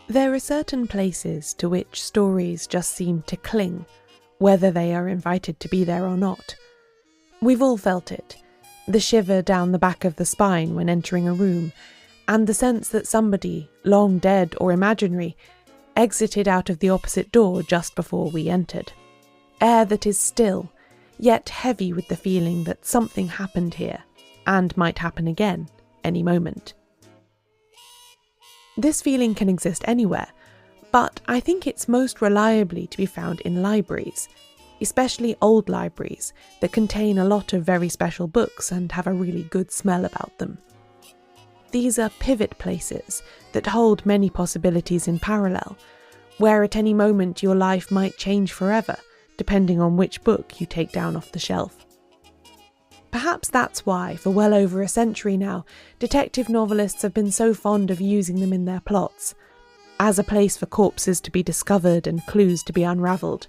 There are certain places to which stories just seem to cling, whether they are invited to be there or not. We've all felt it, the shiver down the back of the spine when entering a room, and the sense that somebody, long dead or imaginary, exited out of the opposite door just before we entered. Air that is still, yet heavy with the feeling that something happened here, and might happen again, any moment. This feeling can exist anywhere, but I think it's most reliably to be found in libraries, especially old libraries that contain a lot of very special books and have a really good smell about them. These are pivot places that hold many possibilities in parallel, where at any moment your life might change forever, depending on which book you take down off the shelf. Perhaps that's why, for well over a century now, detective novelists have been so fond of using them in their plots, as a place for corpses to be discovered and clues to be unravelled.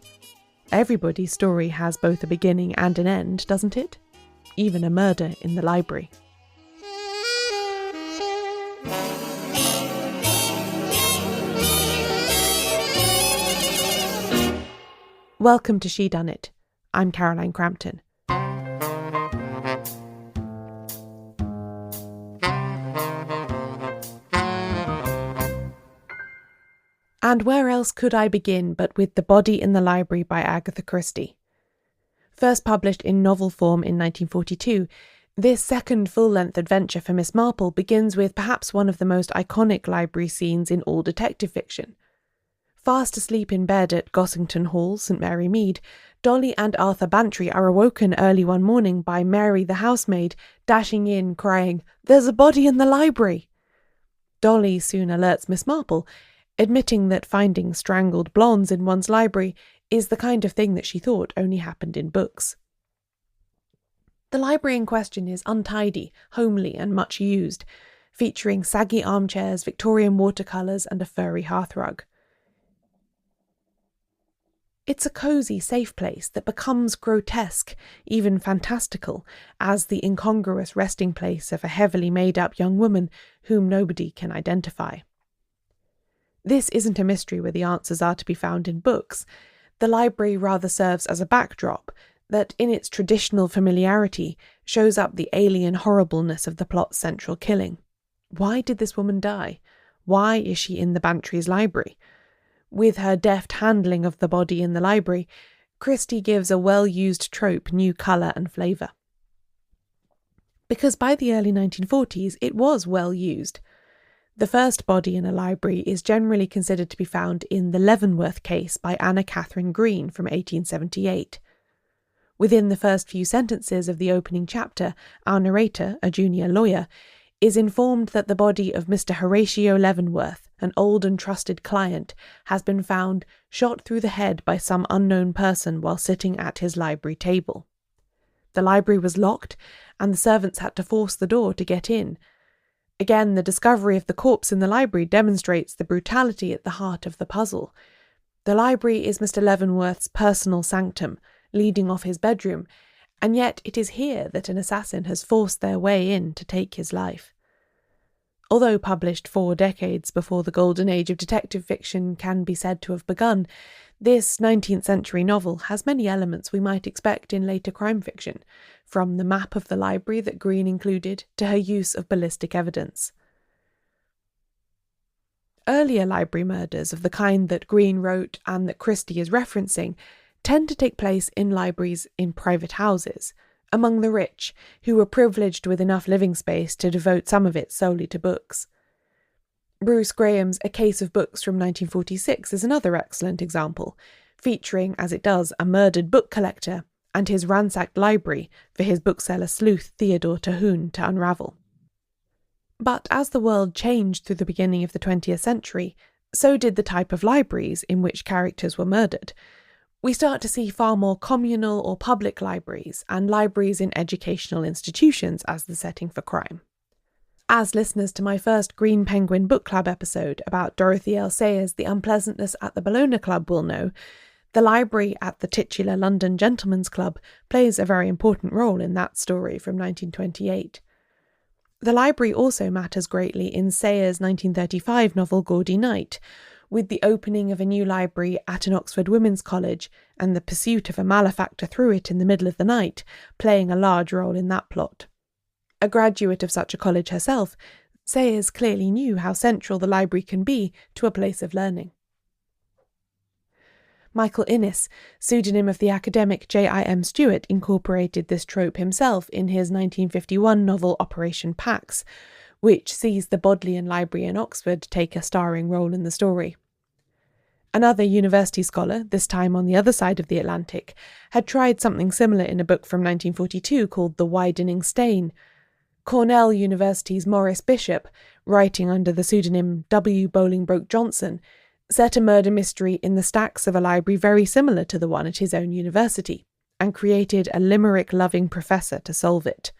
Everybody's story has both a beginning and an end, doesn't it? Even a murder in the library. Welcome to Shedunnit. I'm Caroline Crampton. And where else could I begin but with The Body in the Library by Agatha Christie? First published in novel form in 1942, this second full-length adventure for Miss Marple begins with perhaps one of the most iconic library scenes in all detective fiction. Fast asleep in bed at Gossington Hall, St Mary Mead, Dolly and Arthur Bantry are awoken early one morning by Mary the housemaid dashing in crying, "There's a body in the library!" Dolly soon alerts Miss Marple, admitting that finding strangled blondes in one's library is the kind of thing that she thought only happened in books. The library in question is untidy, homely and much used, featuring saggy armchairs, Victorian watercolours and a furry hearthrug. It's a cosy, safe place that becomes grotesque, even fantastical, as the incongruous resting place of a heavily made-up young woman whom nobody can identify. This isn't a mystery where the answers are to be found in books. The library rather serves as a backdrop that, in its traditional familiarity, shows up the alien horribleness of the plot's central killing. Why did this woman die? Why is she in the Bantry's library? With her deft handling of the body in the library, Christie gives a well-used trope new colour and flavour. Because by the early 1940s, it was well used. The first body in a library is generally considered to be found in The Leavenworth Case by Anna Catherine Green from 1878. Within the first few sentences of the opening chapter, our narrator, a junior lawyer, is informed that the body of Mr. Horatio Leavenworth, an old and trusted client, has been found shot through the head by some unknown person while sitting at his library table. The library was locked, and the servants had to force the door to get in. Again, the discovery of the corpse in the library demonstrates the brutality at the heart of the puzzle. The library is Mr. Leavenworth's personal sanctum, leading off his bedroom, and yet it is here that an assassin has forced their way in to take his life. Although published 4 decades before the golden age of detective fiction can be said to have begun, this 19th century novel has many elements we might expect in later crime fiction, from the map of the library that Green included to her use of ballistic evidence. Earlier library murders of the kind that Green wrote and that Christie is referencing tend to take place in libraries in private houses, among the rich, who were privileged with enough living space to devote some of it solely to books. Bruce Graham's A Case of Books from 1946 is another excellent example, featuring, as it does, a murdered book collector and his ransacked library for his bookseller sleuth Theodore Terhune to unravel. But as the world changed through the beginning of the 20th century, so did the type of libraries in which characters were murdered. We start to see far more communal or public libraries and libraries in educational institutions as the setting for crime. As listeners to my first Green Penguin Book Club episode about Dorothy L. Sayers' The Unpleasantness at the Bologna Club will know, the library at the titular London Gentlemen's Club plays a very important role in that story from 1928. The library also matters greatly in Sayers' 1935 novel Gaudy Night, with the opening of a new library at an Oxford women's college and the pursuit of a malefactor through it in the middle of the night playing a large role in that plot. A graduate of such a college herself, Sayers clearly knew how central the library can be to a place of learning. Michael Innes, pseudonym of the academic J.I.M. Stewart, incorporated this trope himself in his 1951 novel Operation Pax, which sees the Bodleian Library in Oxford take a starring role in the story. Another university scholar, this time on the other side of the Atlantic, had tried something similar in a book from 1942 called The Widening Stain. Cornell University's Maurice Bishop, writing under the pseudonym W. Bolingbroke Johnson, set a murder mystery in the stacks of a library very similar to the one at his own university, and created a limerick-loving professor to solve it.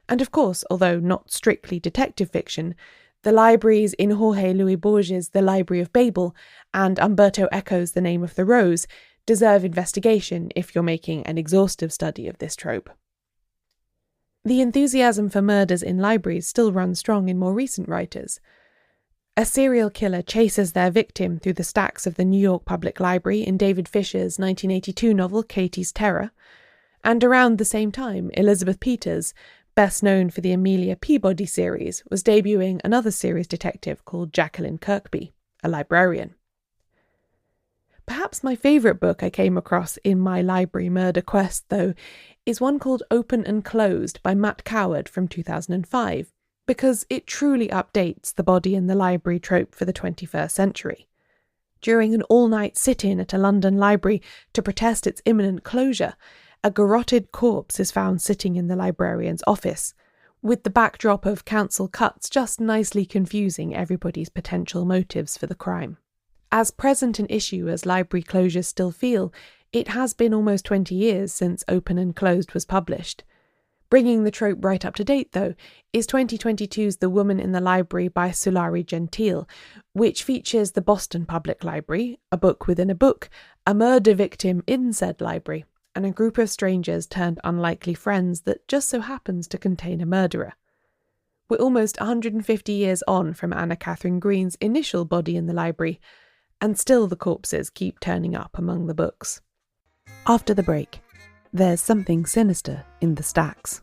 And of course, although not strictly detective fiction, the libraries in Jorge Luis Borges' The Library of Babel and Umberto Eco's The Name of the Rose deserve investigation if you're making an exhaustive study of this trope. The enthusiasm for murders in libraries still runs strong in more recent writers. A serial killer chases their victim through the stacks of the New York Public Library in David Fisher's 1982 novel Katie's Terror, and around the same time, Elizabeth Peters, best known for the Amelia Peabody series, was debuting another series detective called Jacqueline Kirkby, a librarian. Perhaps my favourite book I came across in my library murder quest, though, is one called Open and Closed by Matt Coward from 2005, because it truly updates the body in the library trope for the 21st century. During an all-night sit-in at a London library to protest its imminent closure, a garroted corpse is found sitting in the librarian's office, with the backdrop of council cuts just nicely confusing everybody's potential motives for the crime. As present an issue as library closures still feel, it has been almost 20 years since Open and Closed was published. Bringing the trope right up to date, though, is 2022's The Woman in the Library by Sulari Gentile, which features the Boston Public Library, a book within a book, a murder victim in said library, and a group of strangers turned unlikely friends that just so happens to contain a murderer. We're almost 150 years on from Anna Catherine Green's initial body in the library, and still the corpses keep turning up among the books. After the break, there's something sinister in the stacks.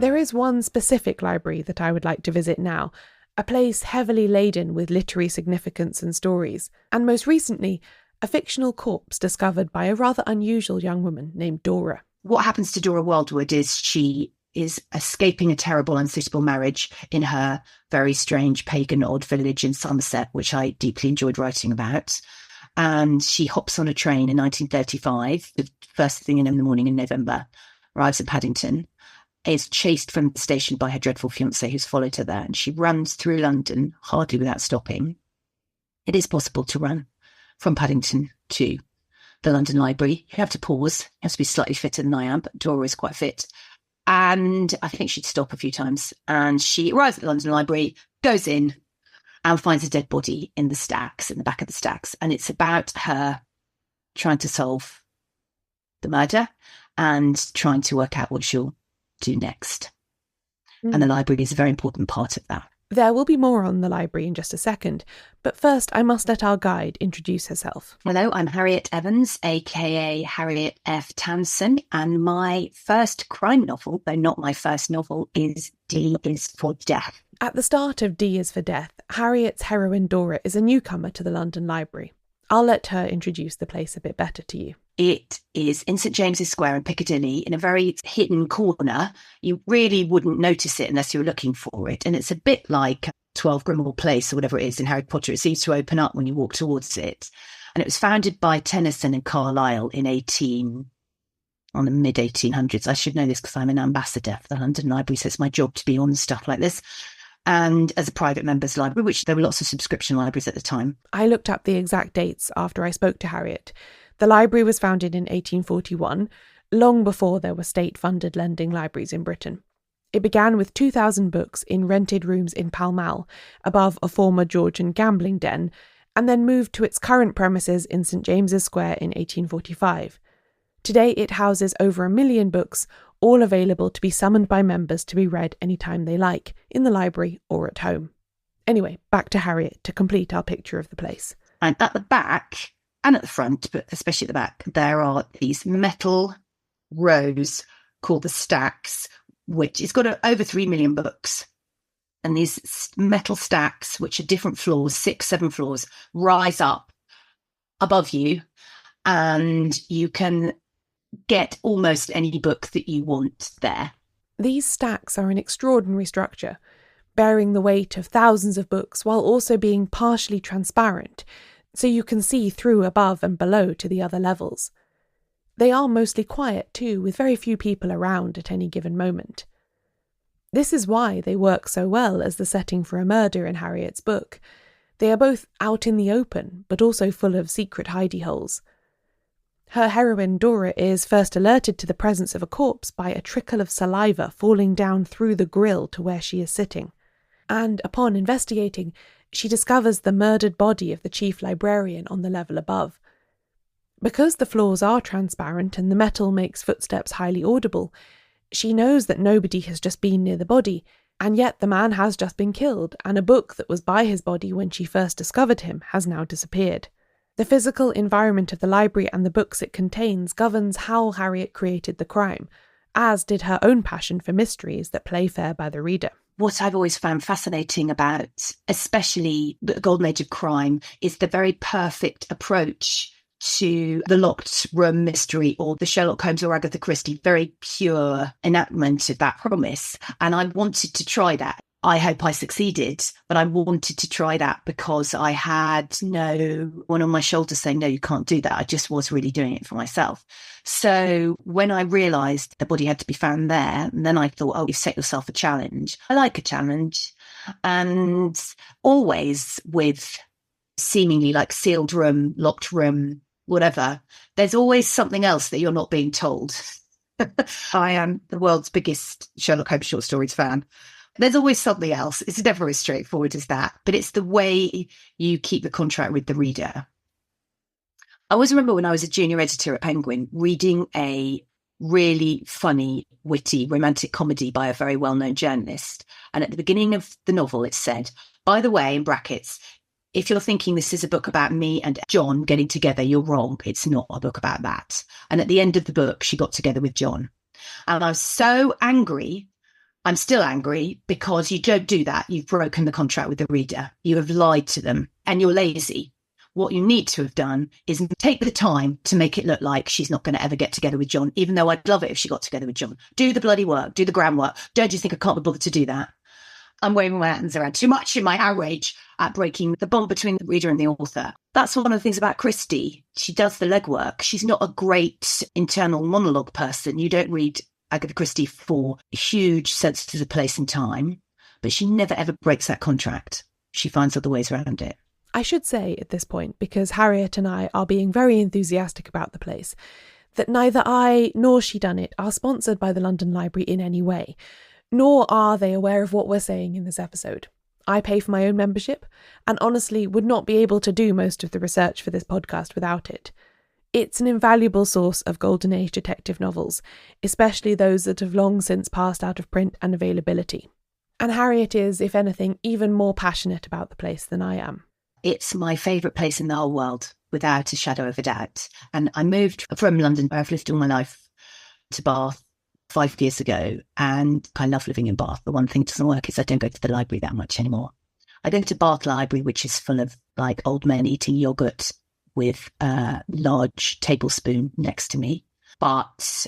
There is one specific library that I would like to visit now, a place heavily laden with literary significance and stories, and most recently, a fictional corpse discovered by a rather unusual young woman named Dora. What happens to Dora Wildwood is she is escaping a terrible, unsuitable marriage in her very strange pagan odd village in Somerset, which I deeply enjoyed writing about. And she hops on a train in 1935, the first thing in the morning in November, arrives at Paddington, is chased from the station by her dreadful fiancé who's followed her there, and she runs through London, hardly without stopping. It is possible to run from Paddington to the London Library. You have to pause. You have to be slightly fitter than I am, but Dora is quite fit. And I think she'd stop a few times. And she arrives at the London Library, goes in, and finds a dead body in the stacks, in the back of the stacks. And it's about her trying to solve the murder and trying to work out what she'll do next. And the library is a very important part of that. There will be more on the library in just a second, but first I must let our guide introduce herself. Hello, I'm Harriet Evans, aka Harriet F. Townson, and my first crime novel, though not my first novel, is D is for Death. At the start of D is for Death, Harriet's heroine Dora is a newcomer to the London Library. I'll let her introduce the place a bit better to you. It is in St James's Square in Piccadilly, in a very hidden corner. You really wouldn't notice it unless you were looking for it. And it's a bit like 12 Grimmauld Place or whatever it is in Harry Potter. It seems to open up when you walk towards it. And it was founded by Tennyson and Carlyle in on the mid-1800s. I should know this because I'm an ambassador for the London Library, so it's my job to be on stuff like this. And as a private members library, which there were lots of subscription libraries at the time. I looked up the exact dates after I spoke to Harriet. The library was founded in 1841, long before there were state-funded lending libraries in Britain. It began with 2,000 books in rented rooms in Pall Mall, above a former Georgian gambling den, and then moved to its current premises in St James's Square in 1845, Today it houses over 1 million books, all available to be summoned by members to be read anytime they like, in the library or at home. Anyway, back to Harriet to complete our picture of the place. And at the back and at the front, but especially at the back, there are these metal rows called the stacks, which it's got over 3 million books. And these metal stacks, which are different floors, 6, 7 floors, rise up above you, and you can get almost any book that you want there. These stacks are an extraordinary structure, bearing the weight of thousands of books while also being partially transparent, so you can see through above and below to the other levels. They are mostly quiet too, with very few people around at any given moment. This is why they work so well as the setting for a murder in Harriet's book. They are both out in the open, but also full of secret hidey holes. Her heroine, Dora, is first alerted to the presence of a corpse by a trickle of saliva falling down through the grille to where she is sitting. And upon investigating, she discovers the murdered body of the chief librarian on the level above. Because the floors are transparent and the metal makes footsteps highly audible, she knows that nobody has just been near the body, and yet the man has just been killed, and a book that was by his body when she first discovered him has now disappeared. The physical environment of the library and the books it contains governs how Harriet created the crime, as did her own passion for mysteries that play fair by the reader. What I've always found fascinating about, especially the Golden Age of crime, is the very perfect approach to the locked room mystery or the Sherlock Holmes or Agatha Christie, very pure enactment of that promise. And I wanted to try that. I hope I succeeded, but I wanted to try that because I had no one on my shoulder saying, no, you can't do that. I just was really doing it for myself. So when I realised the body had to be found there, and then I thought, oh, you set yourself a challenge. I like a challenge. And always with seemingly like sealed room, locked room, whatever, there's always something else that you're not being told. I am the world's biggest Sherlock Holmes short stories fan. There's always something else. It's never as straightforward as that, but it's the way you keep the contract with the reader. I always remember when I was a junior editor at Penguin reading a really funny, witty, romantic comedy by a very well-known journalist. And at the beginning of the novel, it said, by the way, in brackets, if you're thinking this is a book about me and John getting together, you're wrong. It's not a book about that. And at the end of the book, she got together with John. And I was so angry. I'm still angry because you don't do that. You've broken the contract with the reader. You have lied to them and you're lazy. What you need to have done is take the time to make it look like she's not going to ever get together with John, even though I'd love it if she got together with John. Do the bloody work. Do the groundwork. Don't you think I can't be bothered to do that? I'm waving my hands around too much in my outrage at breaking the bond between the reader and the author. That's one of the things about Christie. She does the legwork. She's not a great internal monologue person. You don't read Agatha Christie for huge senses of place and time, but she never ever breaks that contract. She finds other ways around it. I should say at this point, because Harriet and I are being very enthusiastic about the place, that neither I nor Shedunnit are sponsored by the London Library in any way, nor are they aware of what we're saying in this episode. I pay for my own membership, and honestly would not be able to do most of the research for this podcast without it. It's an invaluable source of Golden Age detective novels, especially those that have long since passed out of print and availability. And Harriet is, if anything, even more passionate about the place than I am. It's my favourite place in the whole world, without a shadow of a doubt. And I moved from London, where I've lived all my life, to Bath 5 years ago, and I love living in Bath. The one thing that doesn't work is I don't go to the library that much anymore. I go to Bath Library, which is full of like old men eating yoghurt with a large tablespoon next to me. But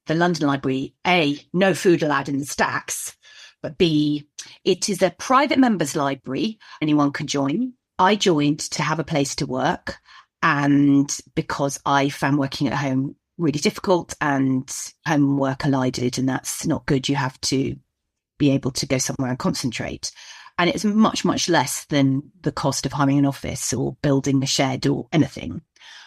the London Library, A, no food allowed in the stacks, but B, it is a private members library. Anyone can join. I joined to have a place to work, and because I found working at home really difficult and home and work collided, and that's not good. You have to be able to go somewhere and concentrate. And it's much, much less than the cost of hiring an office or building a shed or anything.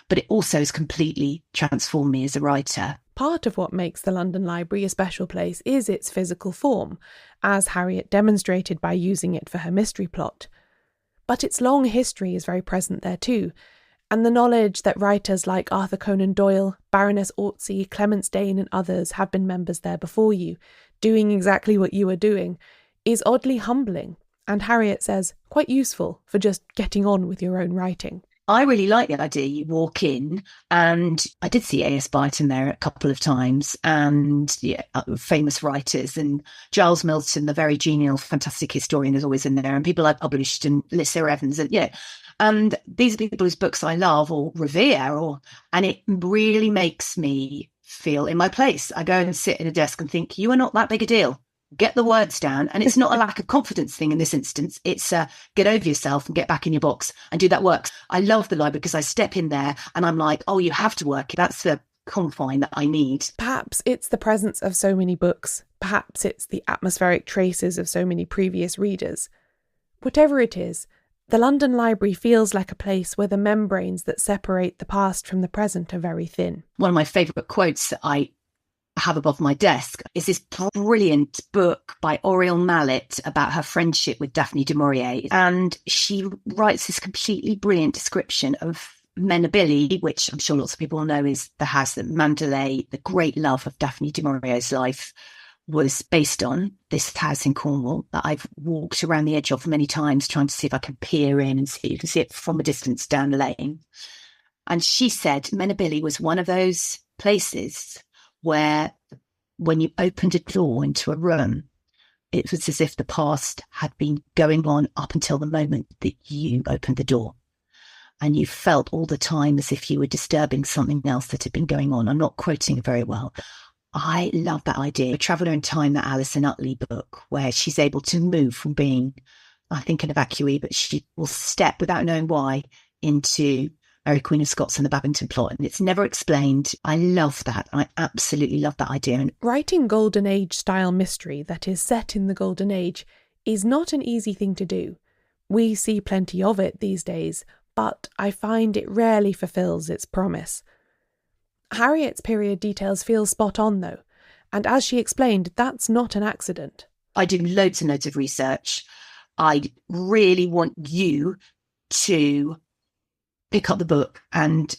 But it also has completely transformed me as a writer. Part of what makes the London Library a special place is its physical form, as Harriet demonstrated by using it for her mystery plot. But its long history is very present there too, And the knowledge that writers like Arthur Conan Doyle, Baroness Orczy, Clemence Dane and others have been members there before you, doing exactly what you are doing, is oddly humbling, and Harriet says quite useful for just getting on with your own writing. I really like the idea. You walk in, and I did see A.S. Byton there a couple of times, and famous writers, and Giles Milton, the very genial, fantastic historian, is always in there, and people I've published, and Harriet Evans, and these are people whose books I love or revere, and it really makes me feel in my place. I go and sit at a desk and think, you are not that big a deal. Get the words down. And it's not a lack of confidence thing in this instance. It's get over yourself and get back in your box and do that work. I love the library because I step in there and I'm like, oh, you have to work. That's the confine that I need. Perhaps it's the presence of so many books. Perhaps it's the atmospheric traces of so many previous readers. Whatever it is, the London Library feels like a place where the membranes that separate the past from the present are very thin. One of my favourite quotes that I have above my desk is this brilliant book by Oriel Mallet about her friendship with Daphne du Maurier. And she writes this completely brilliant description of Menabilly, which I'm sure lots of people know is the house that Mandalay, the great love of Daphne du Maurier's life, was based on. This house in Cornwall that I've walked around the edge of many times trying to see if I can peer in and see. You can see it from a distance down the lane. And she said Menabilly was one of those places where when you opened a door into a room, it was as if the past had been going on up until the moment that you opened the door. And you felt all the time as if you were disturbing something else that had been going on. I'm not quoting it very well. I love that idea. A Traveller in Time, that Alison Utley book, where she's able to move from being, I think, an evacuee, but she will step without knowing why into Mary Queen of Scots and the Babington Plot, and it's never explained. I love that. I absolutely love that idea. Writing Golden Age style mystery that is set in the Golden Age is not an easy thing to do. We see plenty of it these days, but I find it rarely fulfills its promise. Harriet's period details feel spot on though, and as she explained, that's not an accident. I do loads and loads of research. I really want you to pick up the book and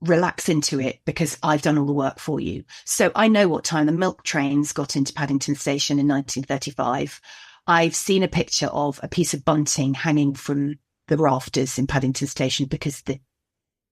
relax into it because I've done all the work for you. So I know what time the milk trains got into Paddington Station in 1935. I've seen a picture of a piece of bunting hanging from the rafters in Paddington Station because the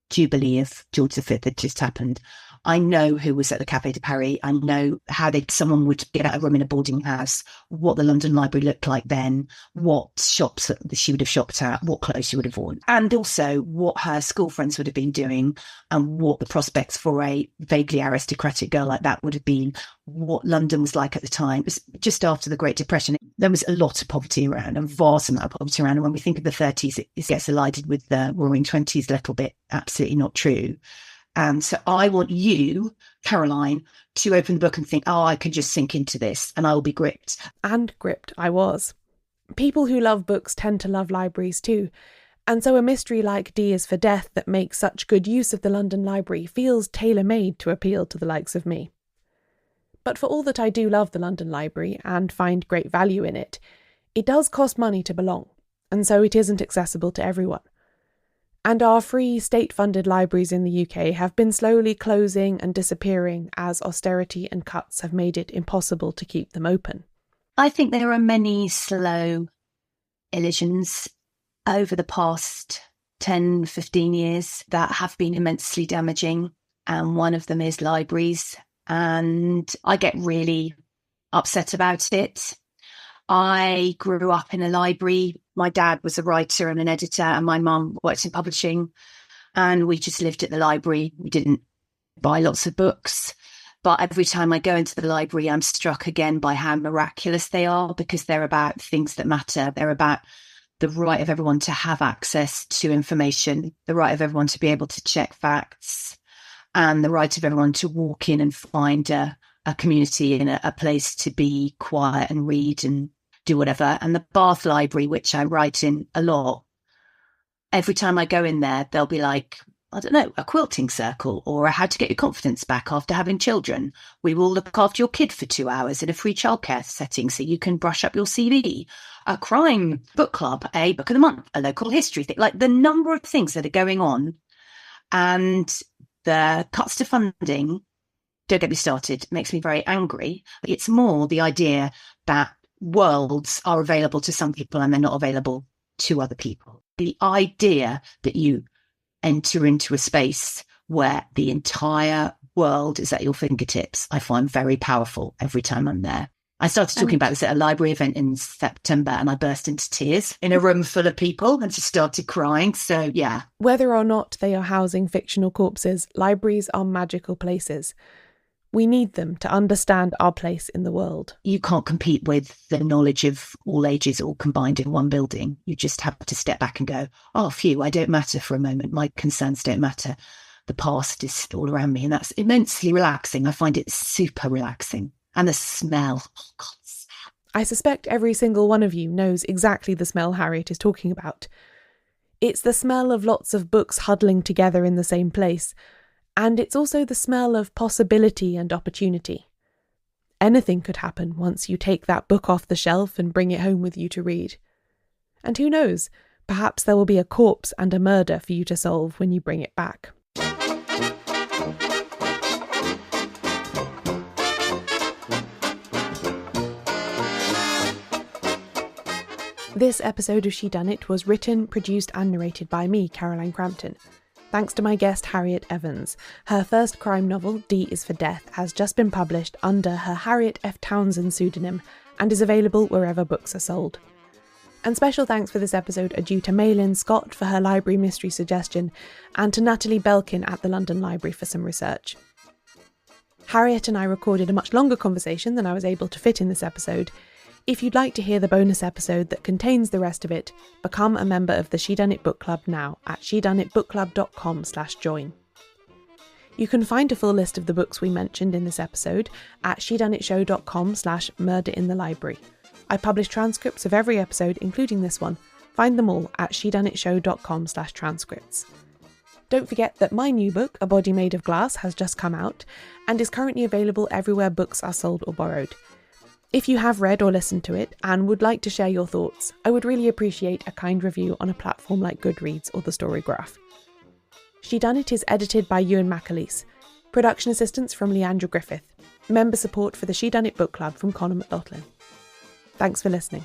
Jubilee of George V had just happened. I know who was at the Café de Paris. I know how someone would get out a room in a boarding house, what the London Library looked like then, what shops that she would have shopped at, what clothes she would have worn, and also what her school friends would have been doing and what the prospects for a vaguely aristocratic girl like that would have been, what London was like at the time. It was just after the Great Depression. There was a lot of poverty around, a vast amount of poverty around. And when we think of the 30s, it gets elided with the Roaring Twenties a little bit. Absolutely not true. And so I want you, Caroline, to open the book and think, oh, I can just sink into this and I will be gripped. And gripped I was. People who love books tend to love libraries too. And so a mystery like D is for Death that makes such good use of the London Library feels tailor-made to appeal to the likes of me. But for all that I do love the London Library and find great value in it, it does cost money to belong, and so it isn't accessible to everyone. And our free state-funded libraries in the UK have been slowly closing and disappearing as austerity and cuts have made it impossible to keep them open. I think there are many slow elisions over the past 10, 15 years that have been immensely damaging. And one of them is libraries. And I get really upset about it. I grew up in a library. My dad was a writer and an editor, and my mum worked in publishing. And we just lived at the library. We didn't buy lots of books. But every time I go into the library, I'm struck again by how miraculous they are, because they're about things that matter. They're about the right of everyone to have access to information, the right of everyone to be able to check facts, and the right of everyone to walk in and find a community and a place to be quiet and read and do whatever. And the Bath Library, which I write in a lot, every time I go in there, they'll be like, I don't know, a quilting circle or a how to get your confidence back after having children. We will look after your kid for 2 hours in a free childcare setting so you can brush up your CV. A crime book club, a book of the month, a local history thing. Like the number of things that are going on And the cuts to funding, don't get me started, makes me very angry. It's more the idea that worlds are available to some people and they're not available to other people. The idea that you enter into a space where the entire world is at your fingertips, I find very powerful every time I'm there. I started talking about this at a library event in September and I burst into tears in a room full of people and just started crying. So, yeah. Whether or not they are housing fictional corpses, libraries are magical places. We need them to understand our place in the world. You can't compete with the knowledge of all ages all combined in one building. You just have to step back and go, oh, phew, I don't matter for a moment. My concerns don't matter. The past is all around me. And that's immensely relaxing. I find it super relaxing. And the smell. Oh, God, the smell. I suspect every single one of you knows exactly the smell Harriet is talking about. It's the smell of lots of books huddling together in the same place. And it's also the smell of possibility and opportunity. Anything could happen once you take that book off the shelf and bring it home with you to read. And who knows, perhaps there will be a corpse and a murder for you to solve when you bring it back. This episode of Shedunnit was written, produced and narrated by me, Caroline Crampton. Thanks to my guest Harriet Evans. Her first crime novel, D is for Death, has just been published under her Harriet F. Townson pseudonym and is available wherever books are sold. And special thanks for this episode are due to Maylin Scott for her library mystery suggestion and to Natalie Belkin at the London Library for some research. Harriet and I recorded a much longer conversation than I was able to fit in this episode. If you'd like to hear the bonus episode that contains the rest of it, become a member of the Shedunnit Book Club now at shedunnitbookclub.com/join. You can find a full list of the books we mentioned in this episode at shedunnitshow.com/murder-in-the-library. I publish transcripts of every episode, including this one. Find them all at shedunnitshow.com/transcripts. Don't forget that my new book, A Body Made of Glass, has just come out and is currently available everywhere books are sold or borrowed. If you have read or listened to it and would like to share your thoughts, I would really appreciate a kind review on a platform like Goodreads or The Storygraph. Shedunnit is edited by Euan MacAleece. Production assistance from Leandra Griffith. Member support for the Shedunnit Book Club from Connor McLoughlin. Thanks for listening.